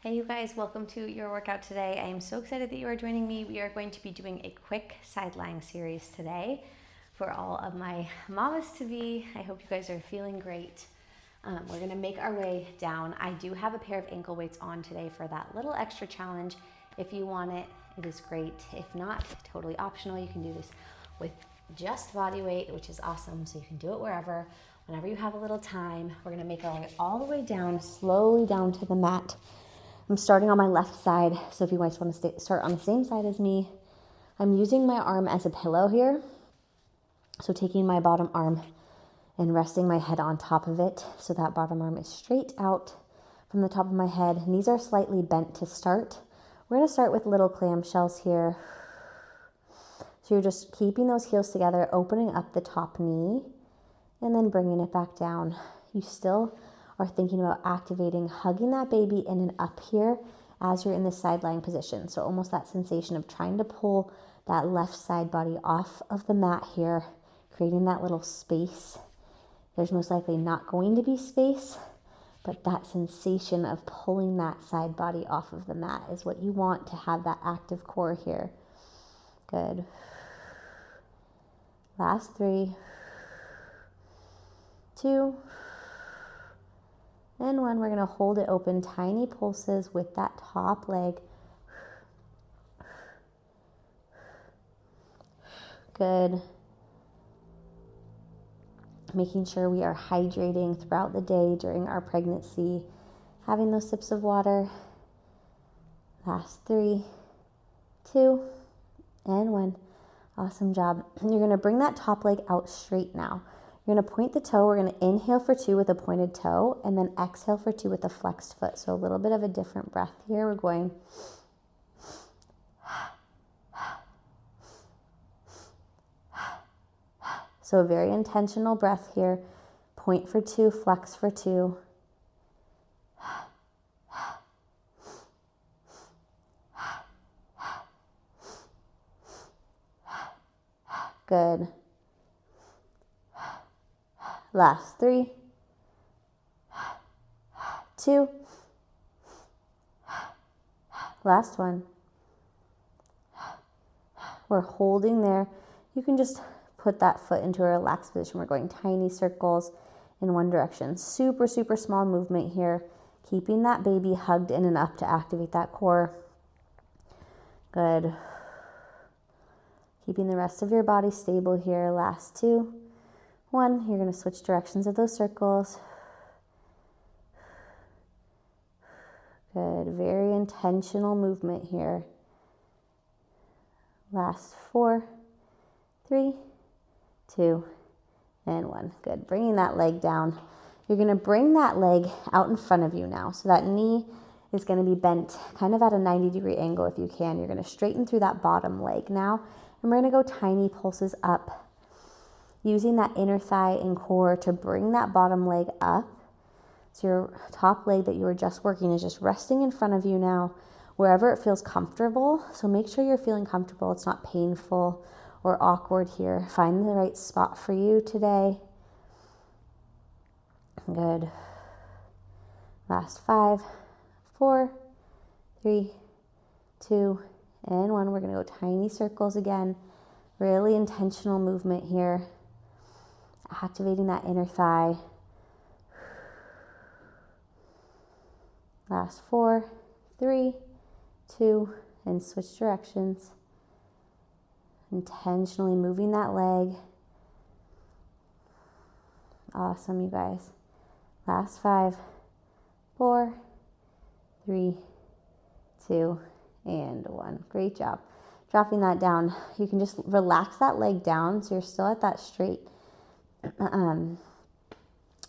Hey you guys, welcome to your workout today. I am so excited that you are joining me. We are going to be doing a quick side lying series today for all of my mamas to be. I hope you guys are feeling great. We're gonna make our way down. I do have a pair of ankle weights on today for that little extra challenge. If you want it, it is great. If not, totally optional. You can do this with just body weight, which is awesome. So you can do it wherever, whenever you have a little time. We're gonna make our way all the way down, slowly down to the mat. I'm starting on my left side, so if you guys want to start on the same side as me, I'm using my arm as a pillow here. So taking my bottom arm and resting my head on top of it, so that bottom arm is straight out from the top of my head. Knees are slightly bent to start. We're going to start with little clamshells here. So you're just keeping those heels together, opening up the top knee, and then bringing it back down. You still are thinking about activating, hugging that baby in and up here as you're in the side lying position. So almost that sensation of trying to pull that left side body off of the mat here, creating that little space. There's most likely not going to be space, but that sensation of pulling that side body off of the mat is what you want to have that active core here. Good. Last 3, 2, and 1. We're going to hold it open, tiny pulses with that top leg. Good. Making sure we are hydrating throughout the day during our pregnancy, having those sips of water. Last 3, 2, and 1. Awesome job. You're going to bring that top leg out straight now. You're going to point the toe. We're going to inhale for 2 with a pointed toe, and then exhale for 2 with a flexed foot. So a little bit of a different breath here. We're going. So a very intentional breath here. Point for 2, flex for 2. Good. Last 3, 2, last 1. We're holding there. You can just put that foot into a relaxed position. We're going tiny circles in one direction. Super, super small movement here. Keeping that baby hugged in and up to activate that core. Good. Keeping the rest of your body stable here. Last 2, 1. You're going to switch directions of those circles. Good. Very intentional movement here. Last 4, 3, 2, and 1. Good. Bringing that leg down. You're going to bring that leg out in front of you now. So that knee is going to be bent kind of at a 90-degree angle if you can. You're going to straighten through that bottom leg now. And we're going to go tiny pulses up, using that inner thigh and core to bring that bottom leg up. So your top leg that you were just working is just resting in front of you now, wherever it feels comfortable. So make sure you're feeling comfortable. It's not painful or awkward here. Find the right spot for you today. Good. Last 5, 4, 3, 2, and 1. We're going to go tiny circles again. Really intentional movement here. Activating that inner thigh. Last 4, 3, 2, and switch directions. Intentionally moving that leg. Awesome, you guys. Last 5, 4, 3, 2, and 1. Great job. Dropping that down. You can just relax that leg down so you're still at that straight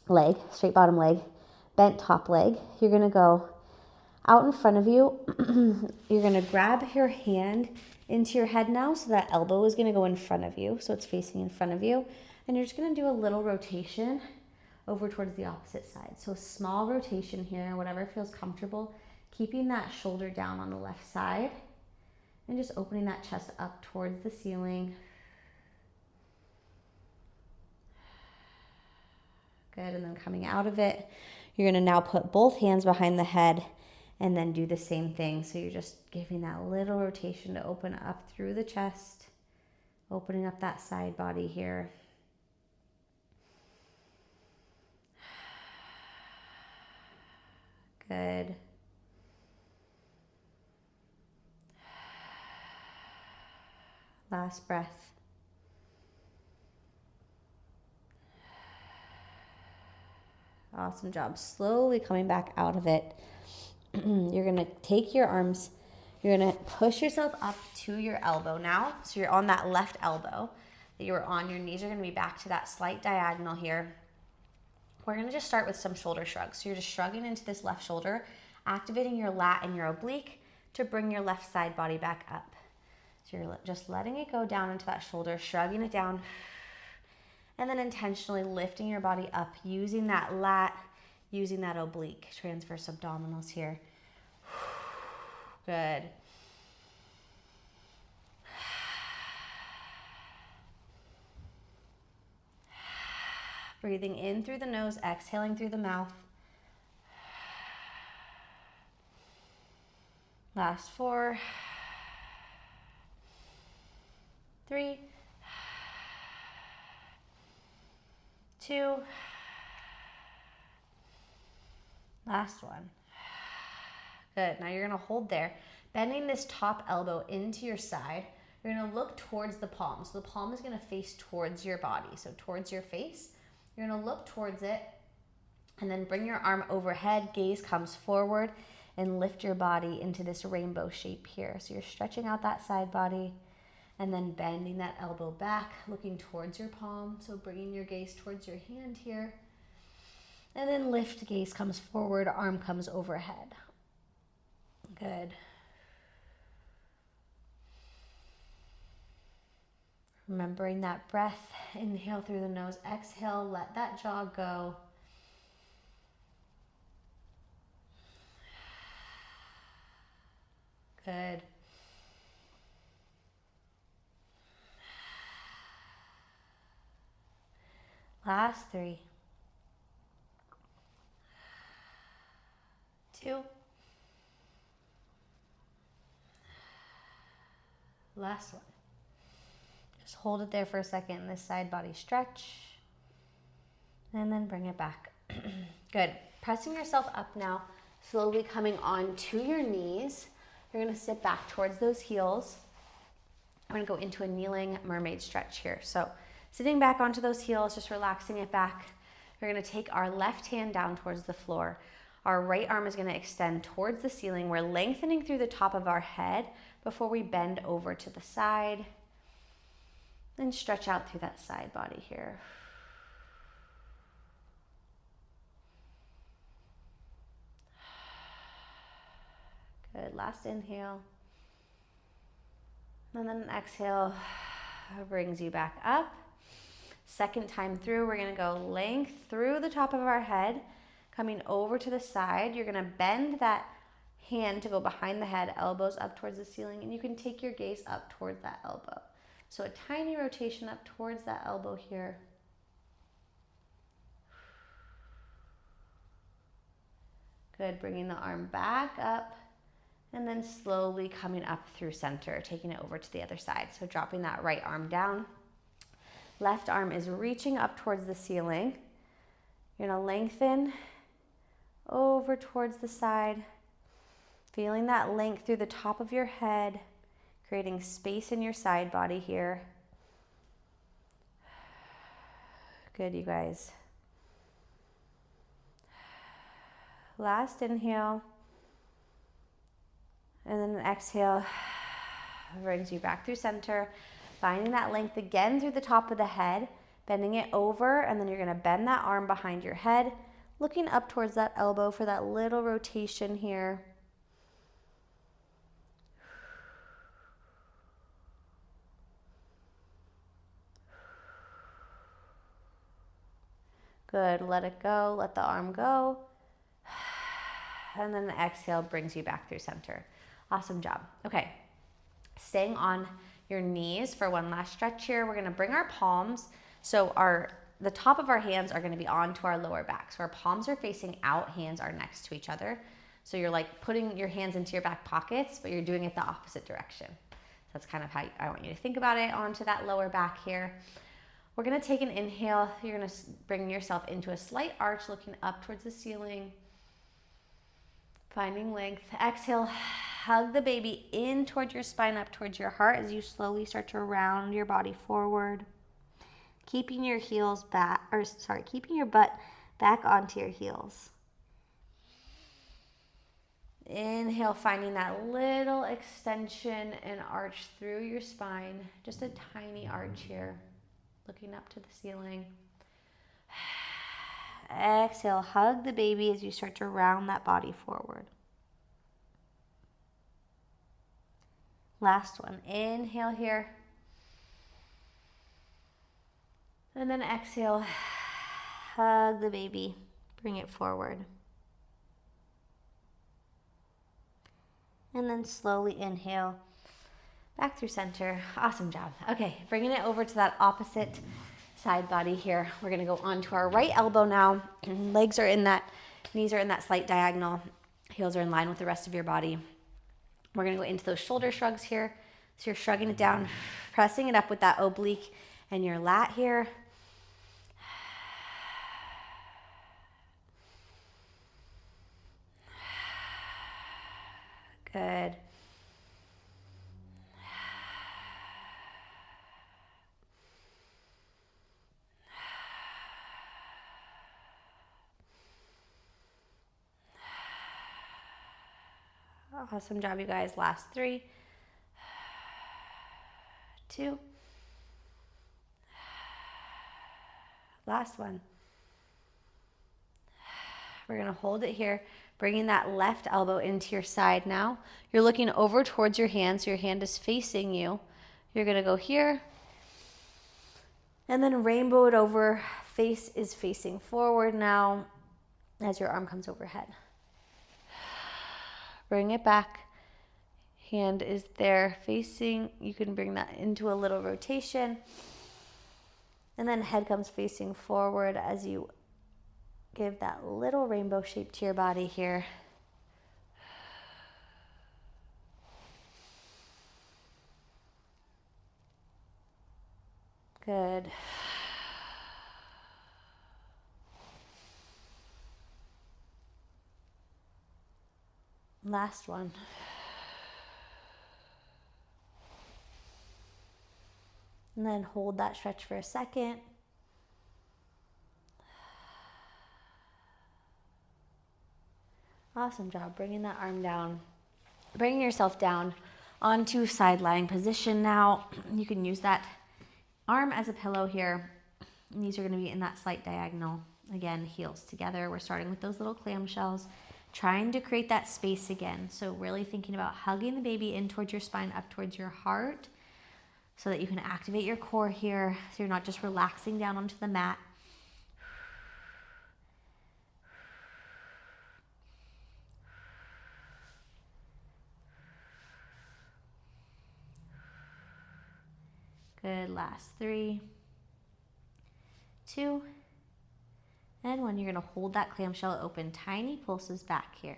leg, straight bottom leg, bent top leg. You're going to go out in front of you. You're going to grab your hand into your head now, so that elbow is going to go in front of you, so it's facing in front of you. And you're just going to do a little rotation over towards the opposite side. So a small rotation here, whatever feels comfortable, keeping that shoulder down on the left side and just opening that chest up towards the ceiling. Good, and then coming out of it, you're going to now put both hands behind the head And then do the same thing. So you're just giving that little rotation to open up through the chest, opening up that side body here. Good. Last breath. Awesome job. Slowly coming back out of it. You're going to take your arms, you're going to push yourself up to your elbow now. So you're on that left elbow that you were on. Your knees are going to be back to that slight diagonal here. We're going to just start with some shoulder shrugs. So you're just shrugging into this left shoulder, activating your lat and your oblique to bring your left side body back up. So you're just letting it go down into that shoulder, shrugging it down, and then intentionally lifting your body up, using that lat, using that oblique. Transverse abdominals here. Good. Breathing in through the nose, exhaling through the mouth. Last 4, 3, 2, last one. Good. Now you're going to hold there, bending this top elbow into your side. You're going to look towards the palm. So the palm is going to face towards your body, so towards your face. You're going to look towards it and then bring your arm overhead, gaze comes forward, and lift your body into this rainbow shape here. So you're stretching out that side body and then bending that elbow back, looking towards your palm. So bringing your gaze towards your hand here. And then lift, gaze comes forward, arm comes overhead. Good. Remembering that breath, inhale through the nose, exhale, let that jaw go. Good. Last 3, 2, last one. Just hold it there for a second, this side body stretch, and then bring it back. Good. Pressing yourself up now, slowly coming on to your knees. You're going to sit back towards those heels. I'm going to go into a kneeling mermaid stretch here. So sitting back onto those heels, just relaxing it back. We're going to take our left hand down towards the floor. Our right arm is going to extend towards the ceiling. We're lengthening through the top of our head before we bend over to the side. Then stretch out through that side body here. Good. Last inhale. And then an exhale brings you back up. Second time through, we're going to go length through the top of our head, coming over to the side. You're going to bend that hand to go behind the head, elbows up towards the ceiling, and you can take your gaze up towards that elbow. So a tiny rotation up towards that elbow here. Good. Bringing the arm back up. And then slowly coming up through center, taking it over to the other side. So dropping that right arm down. Left arm is reaching up towards the ceiling. You're going to lengthen over towards the side. Feeling that length through the top of your head, creating space in your side body here. Good, you guys. Last inhale. And then an exhale brings you back through center. Finding that length again through the top of the head, bending it over, and then you're going to bend that arm behind your head, looking up towards that elbow for that little rotation here. Good. Let it go. Let the arm go. And then the exhale brings you back through center. Awesome job. Okay. Staying on your knees for one last stretch here. We're going to bring our palms. So the top of our hands are going to be onto our lower back. So our palms are facing out, hands are next to each other. So you're like putting your hands into your back pockets, but you're doing it the opposite direction. That's kind of how I want you to think about it, onto that lower back here. We're gonna take an inhale. You're gonna bring yourself into a slight arch, looking up towards the ceiling, finding length. Exhale, hug the baby in towards your spine, up towards your heart as you slowly start to round your body forward. Keeping your heels back, keeping your butt back onto your heels. Inhale, finding that little extension and arch through your spine. Just a tiny arch here, looking up to the ceiling. Exhale, hug the baby as you start to round that body forward. Last one. Inhale here. And then exhale, hug the baby, bring it forward. And then slowly inhale, back through center. Awesome job. Okay, bringing it over to that opposite side body here. We're gonna go onto our right elbow now. Legs are in that, knees are in that slight diagonal. Heels are in line with the rest of your body. We're gonna go into those shoulder shrugs here. So you're shrugging it down, pressing it up with that oblique and your lat here. Good. Awesome job, you guys. Last 3, 2. Last one. We're gonna hold it here, bringing that left elbow into your side now. You're looking over towards your hand, so your hand is facing you. You're gonna go here, and then rainbow it over. Face is facing forward now as your arm comes overhead. Bring it back. Hand is there facing. You can bring that into a little rotation. And then head comes facing forward as you give that little rainbow shape to your body here. Good. Last one. And then hold that stretch for a second. Awesome job. Bringing that arm down. Bringing yourself down onto side lying position now. You can use that arm as a pillow here. And these are going to be in that slight diagonal. Again, heels together. We're starting with those little clamshells, trying to create that space again. So really thinking about hugging the baby in towards your spine, up towards your heart, so that you can activate your core here, so you're not just relaxing down onto the mat. Good. Last 3, 2, and 1. You're going to hold that clamshell open. Tiny pulses back here.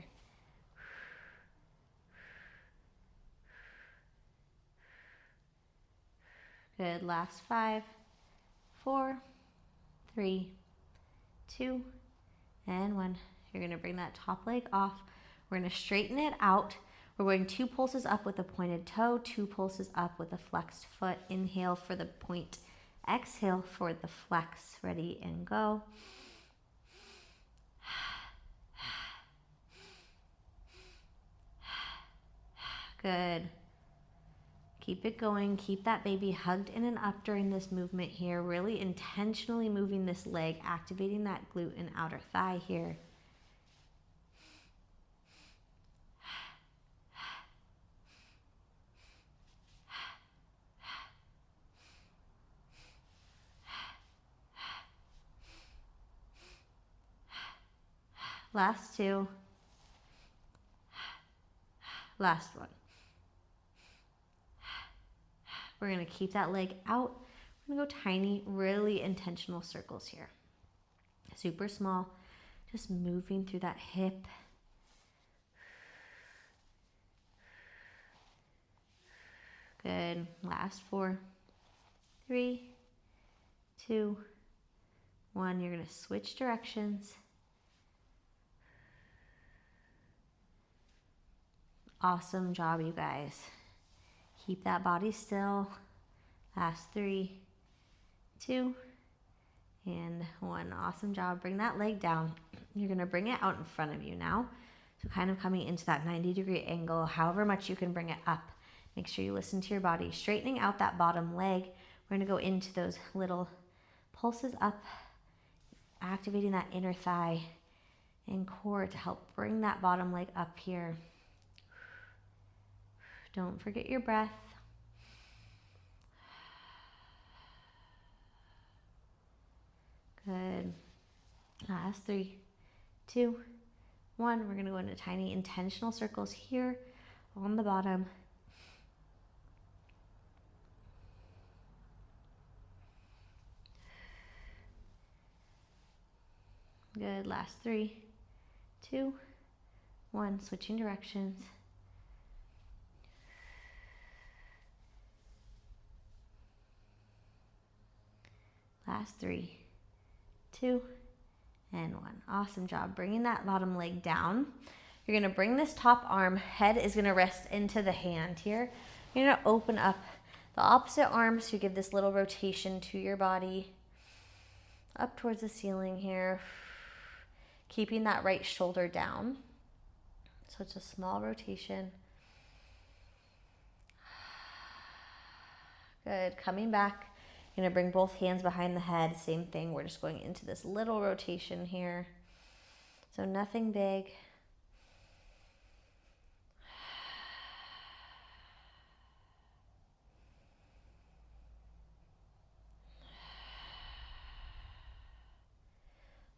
Good. Last 5, 4, 3, 2, and 1. You're going to bring that top leg off. We're going to straighten it out. We're going 2 pulses up with a pointed toe, 2 pulses up with a flexed foot. Inhale for the point, exhale for the flex. Ready and go. Good. Keep it going. Keep that baby hugged in and up during this movement here. Really intentionally moving this leg, activating that glute and outer thigh here. Last 2. Last one. We're going to keep that leg out. We're going to go tiny, really intentional circles here. Super small, just moving through that hip. Good. Last 4, 3, 2, 1. You're going to switch directions. Awesome job, you guys. Keep that body still. Last 3, 2, and 1. Awesome job. Bring that leg down. You're going to bring it out in front of you now. So kind of coming into that 90-degree angle, however much you can bring it up. Make sure you listen to your body. Straightening out that bottom leg. We're going to go into those little pulses up, activating that inner thigh and core to help bring that bottom leg up here. Don't forget your breath. Good. Last 3, 2, 1. We're going to go into tiny intentional circles here on the bottom. Good. Last 3, 2, 1. Switching directions. Last 3, 2, and 1. Awesome job. Bringing that bottom leg down. You're going to bring this top arm, head is going to rest into the hand here. You're going to open up the opposite arm so you give this little rotation to your body up towards the ceiling here. Keeping that right shoulder down. So it's a small rotation. Good. Coming back. You're going to bring both hands behind the head. Same thing. We're just going into this little rotation here. So nothing big.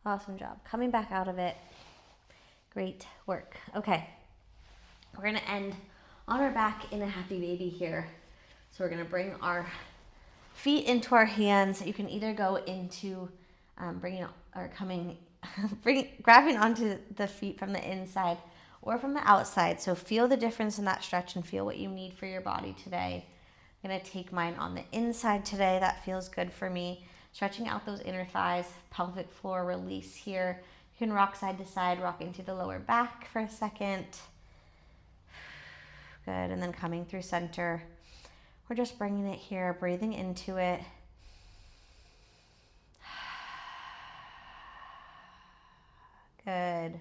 Awesome job. Coming back out of it. Great work. Okay. We're going to end on our back in a happy baby here. So we're going to bring our feet into our hands. You can either go into grabbing onto the feet from the inside or from the outside. So feel the difference in that stretch and feel what you need for your body today. I'm going to take mine on the inside today. That feels good for me. Stretching out those inner thighs, pelvic floor release here. You can rock side to side, rocking through the lower back for a second. Good, and then coming through center. We're just bringing it here, breathing into it. Good.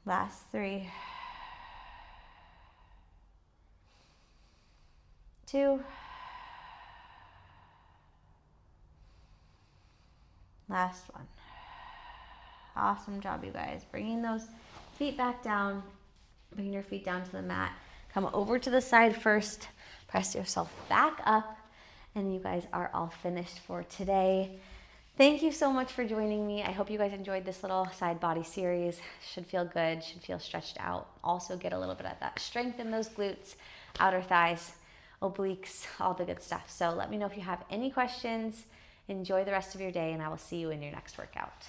Last 3. 2. Last 1. Awesome job, you guys. Bringing those feet back down. Bringing your feet down to the mat. Come over to the side first. Press yourself back up. And you guys are all finished for today. Thank you so much for joining me. I hope you guys enjoyed this little side body series. Should feel good. Should feel stretched out. Also get a little bit of that strength in those glutes, outer thighs, obliques, all the good stuff. So let me know if you have any questions. Enjoy the rest of your day, and I will see you in your next workout.